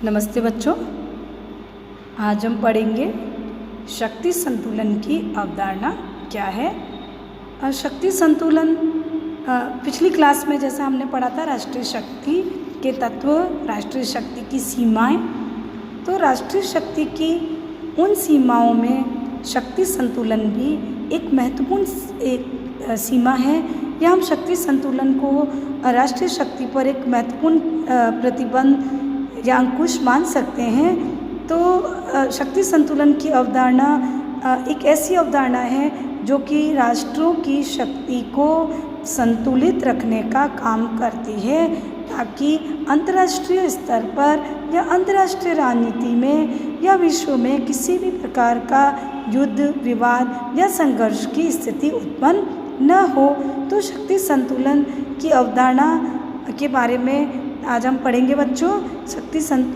नमस्ते बच्चों, आज हम पढ़ेंगे शक्ति संतुलन की अवधारणा क्या है। शक्ति संतुलन पिछली क्लास में जैसा हमने पढ़ा था राष्ट्रीय शक्ति के तत्व, राष्ट्रीय शक्ति की सीमाएं। तो राष्ट्रीय शक्ति की उन सीमाओं में शक्ति संतुलन भी एक महत्वपूर्ण सीमा है, या हम शक्ति संतुलन को राष्ट्रीय शक्ति पर एक महत्वपूर्ण प्रतिबंध या अंकुश मान सकते हैं। तो शक्ति संतुलन की अवधारणा एक ऐसी अवधारणा है जो कि राष्ट्रों की शक्ति को संतुलित रखने का काम करती है, ताकि अंतर्राष्ट्रीय स्तर पर या अंतर्राष्ट्रीय राजनीति में या विश्व में किसी भी प्रकार का युद्ध, विवाद या संघर्ष की स्थिति उत्पन्न न हो। तो शक्ति संतुलन की अवधारणा के बारे में आज हम पढ़ेंगे बच्चों।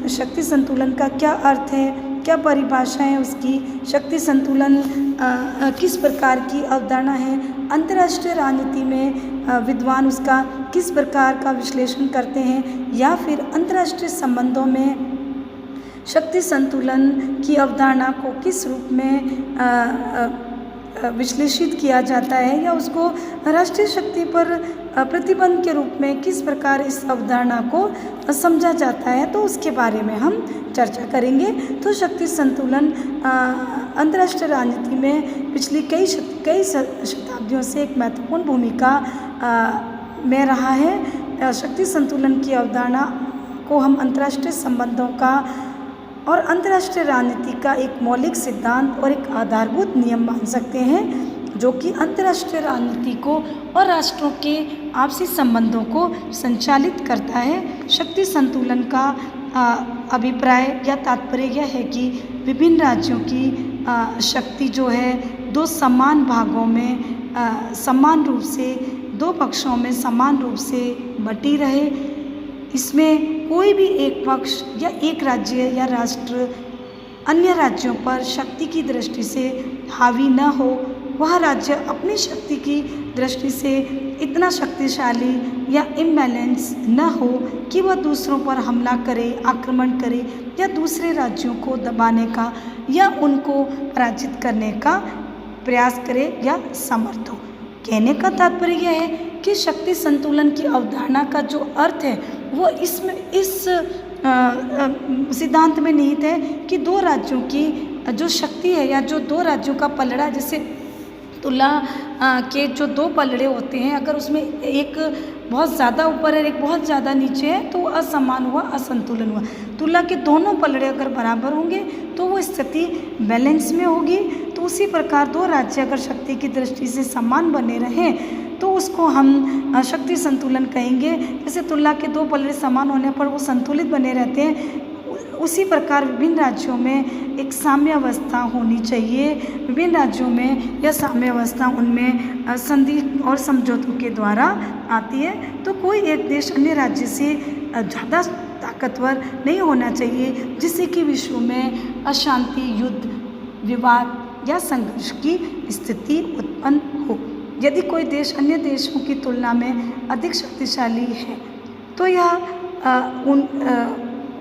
शक्ति संतुलन का क्या अर्थ है, क्या परिभाषा है उसकी, शक्ति संतुलन किस प्रकार की अवधारणा है, अंतर्राष्ट्रीय राजनीति में विद्वान उसका किस प्रकार का विश्लेषण करते हैं, या फिर अंतर्राष्ट्रीय संबंधों में शक्ति संतुलन की अवधारणा को किस रूप में विश्लेषित किया जाता है, या उसको राष्ट्रीय शक्ति पर प्रतिबंध के रूप में किस प्रकार इस अवधारणा को समझा जाता है, तो उसके बारे में हम चर्चा करेंगे। तो शक्ति संतुलन अंतर्राष्ट्रीय राजनीति में पिछली कई शताब्दियों से एक महत्वपूर्ण भूमिका में रहा है। शक्ति संतुलन की अवधारणा को हम अंतर्राष्ट्रीय संबंधों का और अंतर्राष्ट्रीय राजनीति का एक मौलिक सिद्धांत और एक आधारभूत नियम मान सकते हैं, जो कि अंतर्राष्ट्रीय राजनीति को और राष्ट्रों के आपसी संबंधों को संचालित करता है। शक्ति संतुलन का अभिप्राय या तात्पर्य यह है कि विभिन्न राज्यों की शक्ति जो है दो समान भागों में समान रूप से, दो पक्षों में समान रूप से बटी रहे। इसमें कोई भी एक पक्ष या एक राज्य या राष्ट्र अन्य राज्यों पर शक्ति की दृष्टि से हावी न हो। वह राज्य अपनी शक्ति की दृष्टि से इतना शक्तिशाली या इम्बैलेंस न हो कि वह दूसरों पर हमला करे, आक्रमण करे, या दूसरे राज्यों को दबाने का या उनको पराजित करने का प्रयास करे या समर्थ हो। कहने का तात्पर्य यह है कि शक्ति संतुलन की अवधारणा का जो अर्थ है वो इस सिद्धांत में निहित है कि दो राज्यों की जो शक्ति है, या जो दो राज्यों का पलड़ा, जैसे तुला के जो दो पलड़े होते हैं, अगर उसमें एक बहुत ज़्यादा ऊपर है, एक बहुत ज़्यादा नीचे है, तो असमान हुआ, असंतुलन हुआ। तुला के दोनों पलड़े अगर बराबर होंगे तो वो स्थिति बैलेंस में होगी। तो उसी प्रकार दो राज्य अगर शक्ति की दृष्टि से समान बने रहें तो उसको हम शक्ति संतुलन कहेंगे। जैसे तुला के दो पलड़े समान होने पर वो संतुलित बने रहते हैं, उसी प्रकार विभिन्न राज्यों में एक साम्यावस्था होनी चाहिए। विभिन्न राज्यों में यह साम्यावस्था उनमें संधि और समझौतों के द्वारा आती है। तो कोई एक देश अन्य राज्य से ज़्यादा ताकतवर नहीं होना चाहिए, जिससे कि विश्व में अशांति, युद्ध, विवाद या संघर्ष की स्थिति उत्पन्न हो। यदि कोई देश अन्य देशों की तुलना में अधिक शक्तिशाली है तो यह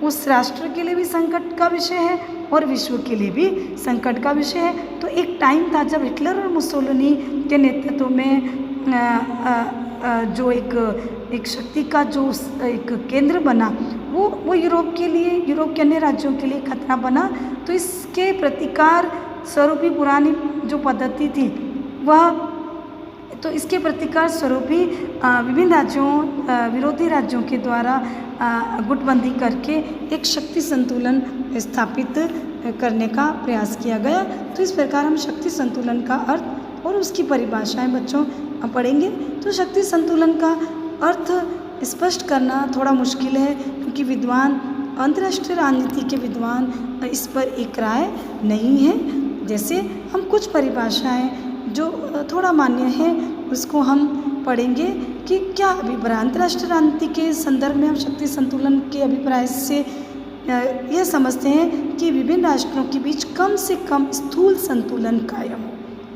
उस राष्ट्र के लिए भी संकट का विषय है और विश्व के लिए भी संकट का विषय है। तो एक टाइम था जब हिटलर और मुसोलिनी के नेतृत्व में जो एक शक्ति का जो एक केंद्र बना, वो यूरोप के लिए, यूरोप के अन्य राज्यों के लिए खतरा बना। तो इसके प्रतिकार स्वरूप ही पुरानी जो पद्धति थी वह, तो इसके प्रतिकार स्वरूप ही विभिन्न राज्यों, विरोधी राज्यों के द्वारा गुटबंदी करके एक शक्ति संतुलन स्थापित करने का प्रयास किया गया। तो इस प्रकार हम शक्ति संतुलन का अर्थ और उसकी परिभाषाएं बच्चों पढ़ेंगे। तो शक्ति संतुलन का अर्थ स्पष्ट करना थोड़ा मुश्किल है, क्योंकि विद्वान, अंतर्राष्ट्रीय राजनीति के विद्वान इस पर एक राय नहीं है। जैसे हम कुछ परिभाषाएं जो थोड़ा मान्य है उसको हम पढ़ेंगे कि क्या अभिप्राय अंतर्राष्ट्रीय राजनीति के संदर्भ में हम शक्ति संतुलन के अभिप्राय से यह समझते हैं कि विभिन्न राष्ट्रों के बीच कम से कम स्थूल संतुलन कायम हो।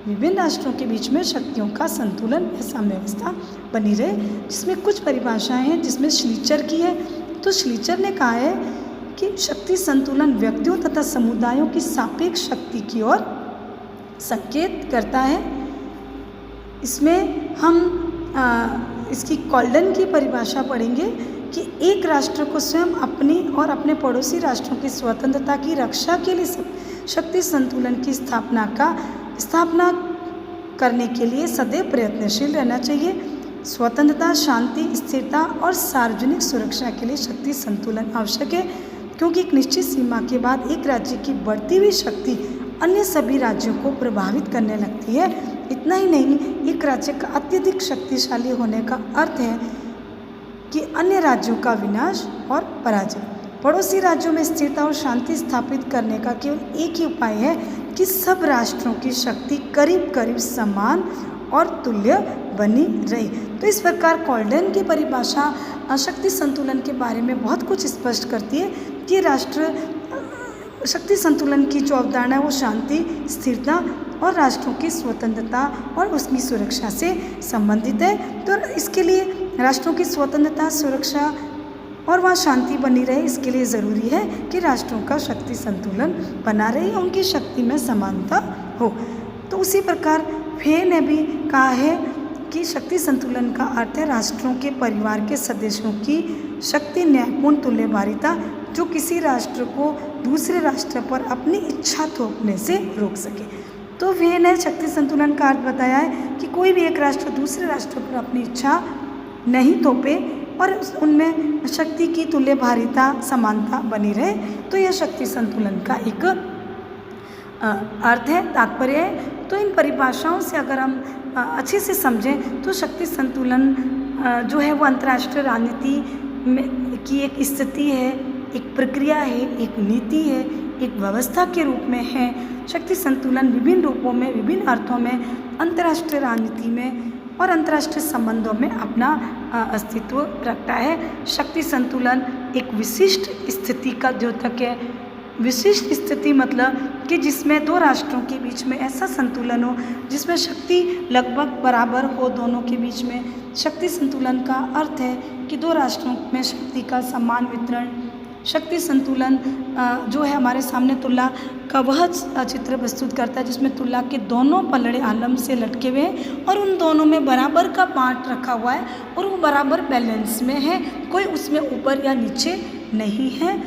विभिन्न राष्ट्रों के बीच में शक्तियों का संतुलन या साम्यावस्था बनी रहे, जिसमें कुछ परिभाषाएं हैं जिसमें श्लीचर की है। तो श्लीचर ने कहा है कि शक्ति संतुलन व्यक्तियों तथा समुदायों की सापेक्ष शक्ति की ओर संकेत करता है। इसमें हम इसकी कॉल्डन की परिभाषा पढ़ेंगे कि एक राष्ट्र को स्वयं अपनी और अपने पड़ोसी राष्ट्रों की स्वतंत्रता की रक्षा के लिए शक्ति संतुलन की स्थापना करने के लिए सदैव प्रयत्नशील रहना चाहिए। स्वतंत्रता, शांति, स्थिरता और सार्वजनिक सुरक्षा के लिए शक्ति संतुलन आवश्यक है, क्योंकि एक निश्चित सीमा के बाद एक राज्य की बढ़ती हुई शक्ति अन्य सभी राज्यों को प्रभावित करने लगती है। इतना ही नहीं, एक राज्य का अत्यधिक शक्तिशाली होने का अर्थ है कि अन्य राज्यों का विनाश और पराजय। पड़ोसी राज्यों में स्थिरता और शांति स्थापित करने का केवल एक ही उपाय है कि सब राष्ट्रों की शक्ति करीब करीब समान और तुल्य बनी रही। तो इस प्रकार कॉल्डन की परिभाषा शक्ति संतुलन के बारे में बहुत कुछ स्पष्ट करती है कि शक्ति संतुलन की जो अवधारणा है वो शांति, स्थिरता और राष्ट्रों की स्वतंत्रता और उसकी सुरक्षा से संबंधित है। तो इसके लिए राष्ट्रों की स्वतंत्रता, सुरक्षा और वहाँ शांति बनी रहे, इसके लिए ज़रूरी है कि राष्ट्रों का शक्ति संतुलन बना रहे, उनकी शक्ति में समानता हो। तो उसी प्रकार फे ने भी कहा है कि शक्ति संतुलन का अर्थ है राष्ट्रों के परिवार के सदस्यों की शक्ति, न्यायपूर्ण तुल्यभारिता, जो किसी राष्ट्र को दूसरे राष्ट्र पर अपनी इच्छा थोपने से रोक सके। तो फे ने शक्ति संतुलन का अर्थ बताया है कि कोई भी एक राष्ट्र दूसरे राष्ट्र पर अपनी इच्छा नहीं थोपे और उनमें शक्ति की तुल्यभारिता, समानता बनी रहे। तो यह शक्ति संतुलन का एक अर्थ है, तात्पर्य है। तो इन परिभाषाओं से अगर हम अच्छे से समझें तो शक्ति संतुलन जो है वो अंतर्राष्ट्रीय राजनीति में की एक स्थिति है, एक प्रक्रिया है, एक नीति है, एक व्यवस्था के रूप में है। शक्ति संतुलन विभिन्न रूपों में, विभिन्न अर्थों में अंतर्राष्ट्रीय राजनीति में और अंतर्राष्ट्रीय संबंधों में अपना अस्तित्व रखता है। शक्ति संतुलन एक विशिष्ट स्थिति का द्योतक है। विशिष्ट स्थिति मतलब कि जिसमें दो राष्ट्रों के बीच में ऐसा संतुलन हो जिसमें शक्ति लगभग बराबर हो दोनों के बीच में। शक्ति संतुलन का अर्थ है कि दो राष्ट्रों में शक्ति का समान वितरण। शक्ति संतुलन जो है हमारे सामने तुला का वह चित्र प्रस्तुत करता है जिसमें तुला के दोनों पलड़े आलम से लटके हुए हैं और उन दोनों में बराबर का बाँट रखा हुआ है और वो बराबर बैलेंस में है, कोई उसमें ऊपर या नीचे नहीं है।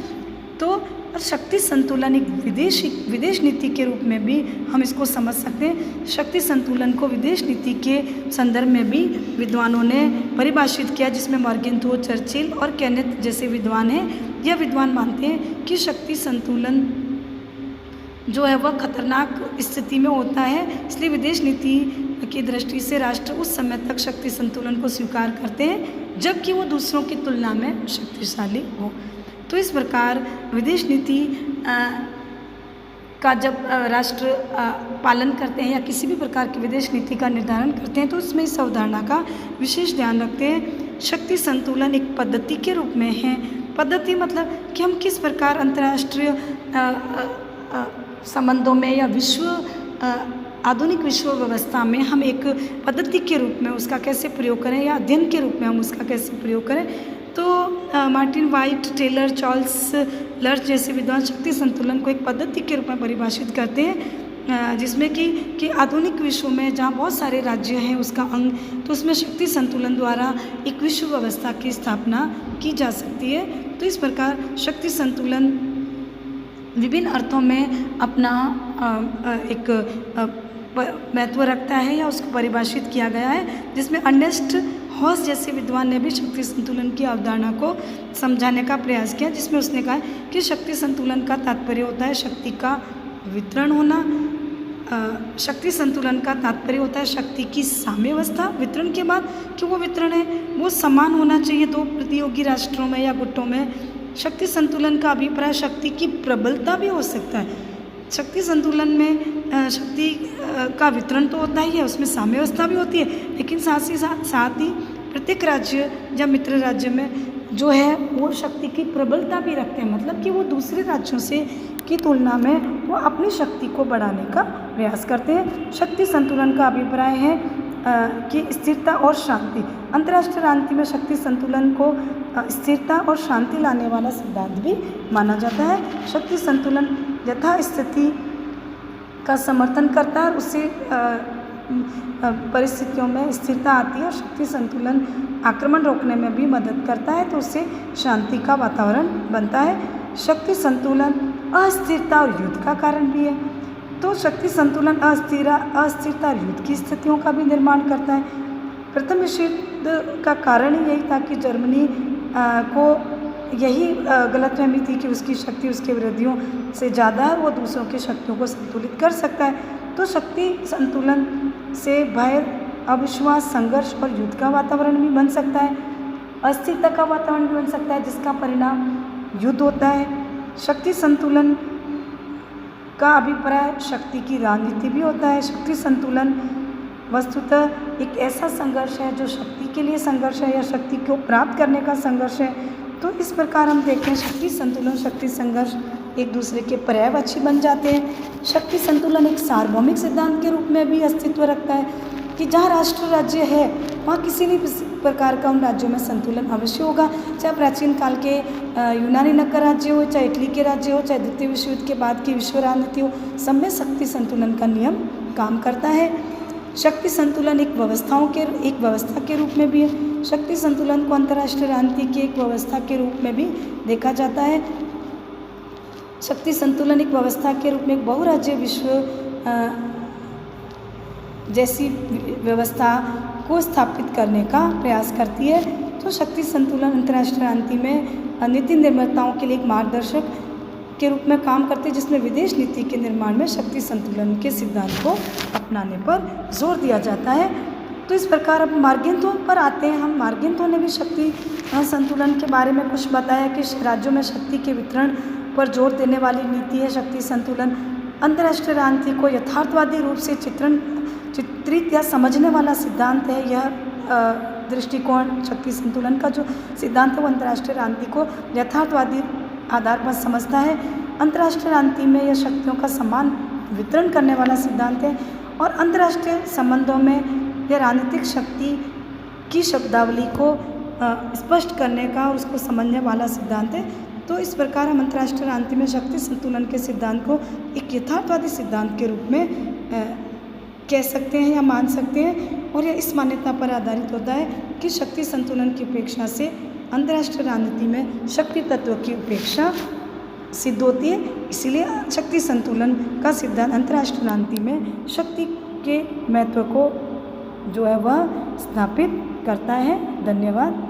तो शक्ति संतुलन एक विदेश नीति के रूप में भी हम इसको समझ सकते हैं। शक्ति संतुलन को विदेश नीति के संदर्भ में भी विद्वानों ने परिभाषित किया, जिसमें मॉर्गेनथ्यू, चर्चिल और केनेथ जैसे विद्वान हैं। यह विद्वान मानते हैं कि शक्ति संतुलन जो है वह खतरनाक स्थिति में होता है, इसलिए विदेश नीति की दृष्टि से राष्ट्र उस समय तक शक्ति संतुलन को स्वीकार करते हैं जबकि वो दूसरों की तुलना में शक्तिशाली हो। तो इस प्रकार विदेश नीति का जब राष्ट्र पालन करते हैं या किसी भी प्रकार की विदेश नीति का निर्धारण करते हैं तो उसमें इस अवधारणा का विशेष ध्यान रखते हैं। शक्ति संतुलन एक पद्धति के रूप में है। पद्धति मतलब कि हम किस प्रकार अंतर्राष्ट्रीय संबंधों में या आधुनिक विश्व व्यवस्था में हम एक पद्धति के रूप में उसका कैसे प्रयोग करें या अध्ययन के रूप में हम उसका कैसे प्रयोग करें। तो Martin White, Taylor, Charles Lerch जैसे विद्वान शक्ति संतुलन को एक पद्धति के रूप में परिभाषित करते हैं, जिसमें कि आधुनिक विश्व में जहाँ बहुत सारे राज्य हैं उसका अंग, तो उसमें शक्ति संतुलन द्वारा एक विश्व व्यवस्था की स्थापना की जा सकती है। तो इस प्रकार शक्ति संतुलन विभिन्न अर्थों में अपना एक महत्व रखता है या उसको परिभाषित किया गया है, जिसमें अर्नेस्ट हॉस जैसे विद्वान ने भी शक्ति संतुलन की अवधारणा को समझाने का प्रयास किया, जिसमें उसने कहा कि शक्ति संतुलन का तात्पर्य होता है शक्ति का वितरण होना। शक्ति संतुलन का तात्पर्य होता है शक्ति की साम्यावस्था वितरण के बाद, कि वो वितरण है वो समान होना चाहिए दो प्रतियोगी राष्ट्रों में या गुटों में। शक्ति संतुलन का अभिप्राय शक्ति की प्रबलता भी हो सकता है। शक्ति संतुलन में शक्ति का वितरण तो होता ही है, उसमें साम्यावस्था भी होती है, लेकिन साथ ही प्रत्येक राज्य या मित्र राज्य में जो है वो शक्ति की प्रबलता भी रखते हैं, मतलब कि वो दूसरे राज्यों से की तुलना में वो अपनी शक्ति को बढ़ाने का प्रयास करते हैं। शक्ति संतुलन का अभिप्राय है की स्थिरता और शांति। अंतर्राष्ट्रीय राजनीति में शक्ति संतुलन को स्थिरता और शांति लाने वाला सिद्धांत भी माना जाता है। शक्ति संतुलन यथास्थिति का समर्थन करता है और उससे परिस्थितियों में स्थिरता आती है और शक्ति संतुलन आक्रमण रोकने में भी मदद करता है, तो उससे शांति का वातावरण बनता है। शक्ति संतुलन अस्थिरता और युद्ध का कारण भी है, तो शक्ति संतुलन अस्थिरता और युद्ध की स्थितियों का भी निर्माण करता है। प्रथम विश्व युद्ध का कारण ही यही था कि जर्मनी को यही गलतफहमी थी कि उसकी शक्ति उसके विरोधियों से ज़्यादा है, वो दूसरों की शक्तियों को संतुलित कर सकता है। तो शक्ति संतुलन से भय, अविश्वास, संघर्ष और युद्ध का वातावरण भी बन सकता है, अस्थिरता का वातावरण भी बन सकता है, जिसका परिणाम युद्ध होता है। शक्ति संतुलन का अभिप्राय शक्ति की राजनीति भी होता है। शक्ति संतुलन वस्तुतः एक ऐसा संघर्ष है जो शक्ति के लिए संघर्ष है या शक्ति को प्राप्त करने का संघर्ष है। तो इस प्रकार हम देखते हैं शक्ति संतुलन, शक्ति संघर्ष एक दूसरे के पर्यायवाची बन जाते हैं। शक्ति संतुलन एक सार्वभौमिक सिद्धांत के रूप में भी अस्तित्व रखता है कि जहाँ राष्ट्र राज्य है वहाँ किसी भी प्रकार का उन राज्यों में संतुलन अवश्य होगा, चाहे प्राचीन काल के यूनानी नगर राज्य हो, चाहे इटली के राज्य हो, चाहे द्वितीय विश्व युद्ध के बाद की विश्व राजनीति हो, सब में शक्ति संतुलन का नियम काम करता है। शक्ति संतुलन एक व्यवस्था के रूप में भी है। शक्ति संतुलन को अंतर्राष्ट्रीय राजनीति की एक व्यवस्था के रूप में भी देखा जाता है। शक्ति संतुलन एक व्यवस्था के रूप में एक बहुराज्य विश्व जैसी व्यवस्था को स्थापित करने का प्रयास करती है। तो शक्ति संतुलन अंतर्राष्ट्रीय राजनीति में नीति निर्माताओं के लिए एक मार्गदर्शक के रूप में काम करते हैं, जिसमें विदेश नीति के निर्माण में शक्ति संतुलन के सिद्धांत को अपनाने पर जोर दिया जाता है। तो इस प्रकार अब मार्गिंथो पर आते हैं हम। मार्गिंथो ने भी शक्ति संतुलन के बारे में कुछ बताया कि राज्यों में शक्ति के वितरण पर जोर देने वाली नीति है शक्ति संतुलन। अंतर्राष्ट्रीय राजनीति को यथार्थवादी रूप से चित्रित या समझने वाला सिद्धांत है। यह दृष्टिकोण शक्ति संतुलन का जो सिद्धांत है वो अंतर्राष्ट्रीय राजनीति को यथार्थवादी आधार पर समझता है। अंतर्राष्ट्रीय राजनीति में यह शक्तियों का समान वितरण करने वाला सिद्धांत है और अंतर्राष्ट्रीय संबंधों में यह राजनीतिक शक्ति की शब्दावली को स्पष्ट करने का और उसको समझने वाला सिद्धांत है। तो इस प्रकार हम अंतर्राष्ट्रीय राजनीति में शक्ति संतुलन के सिद्धांत को एक यथार्थवादी सिद्धांत के रूप में कह सकते हैं या मान सकते हैं, और यह इस मान्यता पर आधारित होता है कि शक्ति संतुलन की उपेक्षा से अंतर्राष्ट्रीय राजनीति में शक्ति तत्व की उपेक्षा सिद्ध होती है। इसीलिए शक्ति संतुलन का सिद्धांत अंतर्राष्ट्रीय राजनीति में शक्ति के महत्व को जो है वह स्थापित करता है। धन्यवाद।